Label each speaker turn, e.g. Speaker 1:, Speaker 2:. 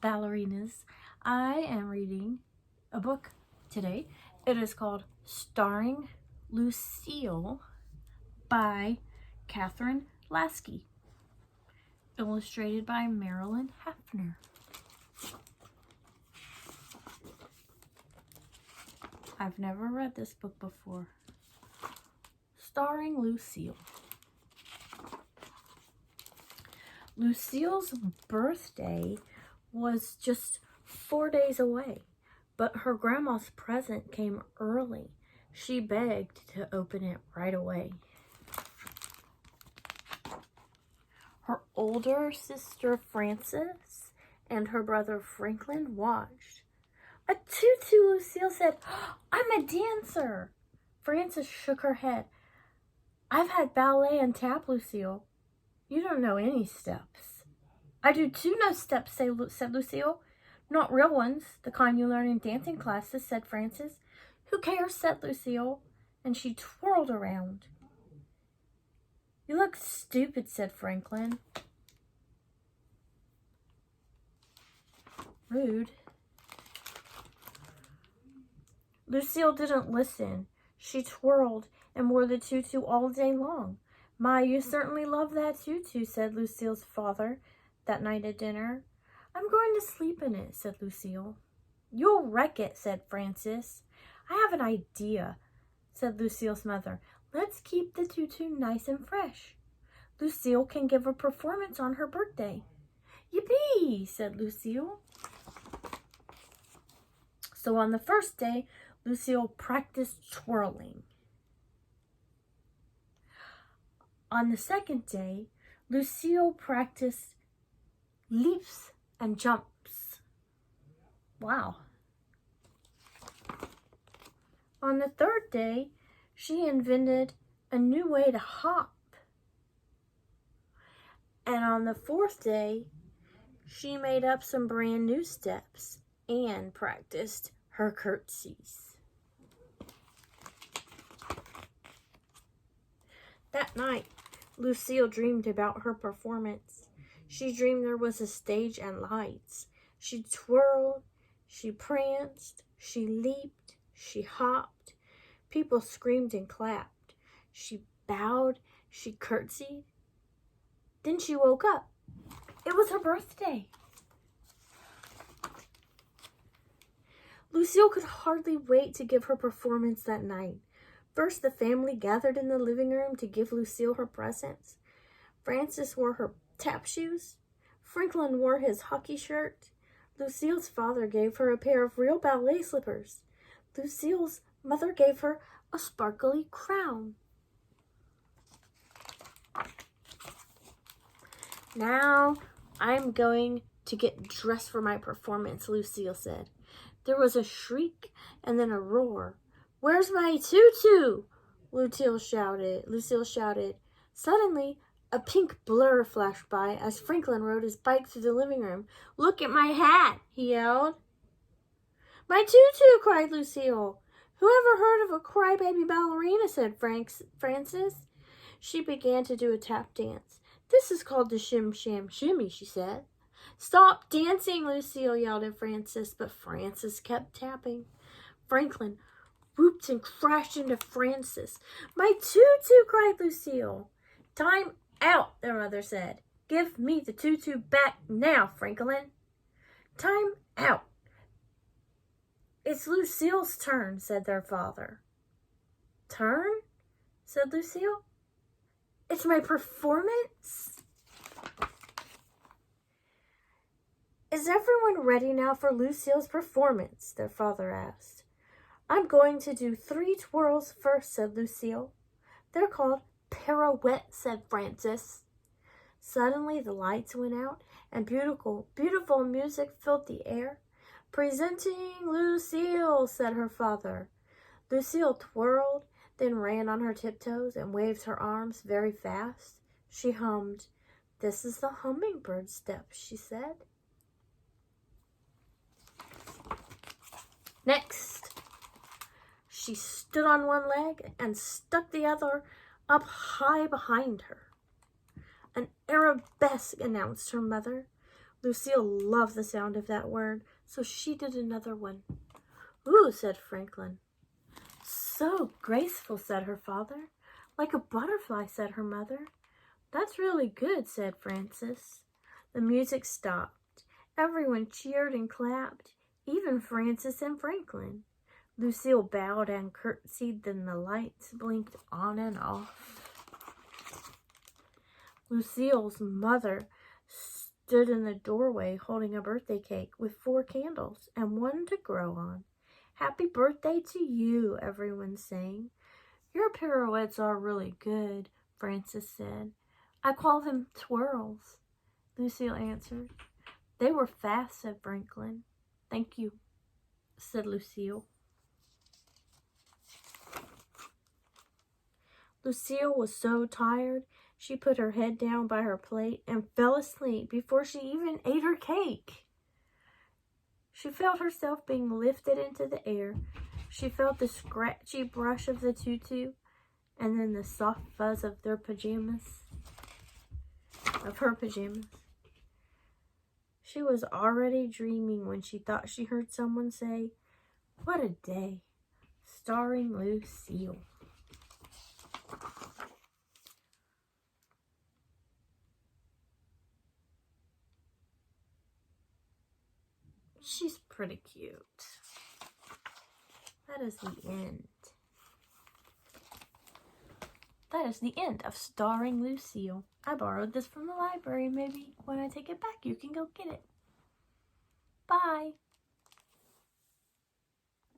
Speaker 1: ballerinas. I am reading a book today. It is called Starring Lucille by Catherine Lasky, illustrated by Marilyn Heffner. I've never read this book before. Starring Lucille. Lucille's birthday was just 4 days away, but her grandma's present came early. She begged to open it right away. Her older sister Frances and her brother Franklin watched. "A tutu," Lucille said. "I'm a dancer." Frances shook her head. "I've had ballet and tap, Lucille. You don't know any steps." "I do too know steps," said Lucille. "Not real ones, the kind you learn in dancing classes," said Frances. "Who cares," said Lucille, and she twirled around. "You look stupid," said Franklin. Rude. Lucille didn't listen. She twirled and wore the tutu all day long. "My, you certainly love that tutu," said Lucille's father that night at dinner. "I'm going to sleep in it," said Lucille. "You'll wreck it," said Frances. "I have an idea," said Lucille's mother. "Let's keep the tutu nice and fresh. Lucille can give a performance on her birthday." "Yippee," said Lucille. So on the first day, Lucille practiced twirling. On the second day, Lucille practiced leaps and jumps. Wow. On the third day, she invented a new way to hop. And on the fourth day, she made up some brand new steps and practiced her curtsies. That night, Lucille dreamed about her performance. She dreamed there was a stage and lights. She twirled, she pranced, she leaped, she hopped. People screamed and clapped. She bowed, she curtsied. Then she woke up. It was her birthday. Lucille could hardly wait to give her performance that night. First, the family gathered in the living room to give Lucille her presents. Frances wore her tap shoes. Franklin wore his hockey shirt. Lucille's father gave her a pair of real ballet slippers. Lucille's mother gave her a sparkly crown. "Now I'm going to get dressed for my performance," Lucille said. There was a shriek and then a roar. "Where's my tutu?" Lucille shouted. Suddenly, a pink blur flashed by as Franklin rode his bike through the living room. "Look at my hat," he yelled. "My tutu," cried Lucille. "Who ever heard of a crybaby ballerina?" said Frances. She began to do a tap dance. "This is called the shim sham shimmy," she said. "Stop dancing," Lucille yelled at Frances, but Frances kept tapping. Franklin whooped and crashed into Frances. "My tutu," cried Lucille. "Time out," their mother said. "Give me the tutu back now, Franklin." "Time out. It's Lucille's turn," said their father. "Turn?" said Lucille. "It's my performance." "Is everyone ready now for Lucille's performance?" their father asked. "I'm going to do 3 twirls first," said Lucille. "They're called pirouettes," said Frances. Suddenly the lights went out and beautiful music filled the air. "Presenting Lucille," said her father. Lucille twirled, then ran on her tiptoes and waved her arms very fast. She hummed. "This is the hummingbird step," she said. Next, she stood on one leg and stuck the other up high behind her. "An arabesque," announced her mother. Lucille loved the sound of that word, so she did another one. Ooh, said Franklin. So graceful, said her father. Like a butterfly, said her mother. That's really good, said Francis. The music stopped. Everyone cheered and clapped, even Francis and Franklin. Lucille bowed and curtsied, then the lights blinked on and off. Lucille's mother stood in the doorway holding a birthday cake with 4 candles and one to grow on. Happy birthday to you, everyone sang. Your pirouettes are really good, Francis said. I call them twirls, Lucille answered. They were fast, said Franklin. Thank you, said Lucille. Lucille was so tired, she put her head down by her plate and fell asleep before she even ate her cake. She felt herself being lifted into the air. She felt the scratchy brush of the tutu and then the soft fuzz of her pajamas. She was already dreaming when she thought she heard someone say, "What a day," starring Lucille. She's pretty cute. That is the end. That is the end of Starring Lucille. I borrowed this from the library. Maybe when I take it back, you can go get it. Bye.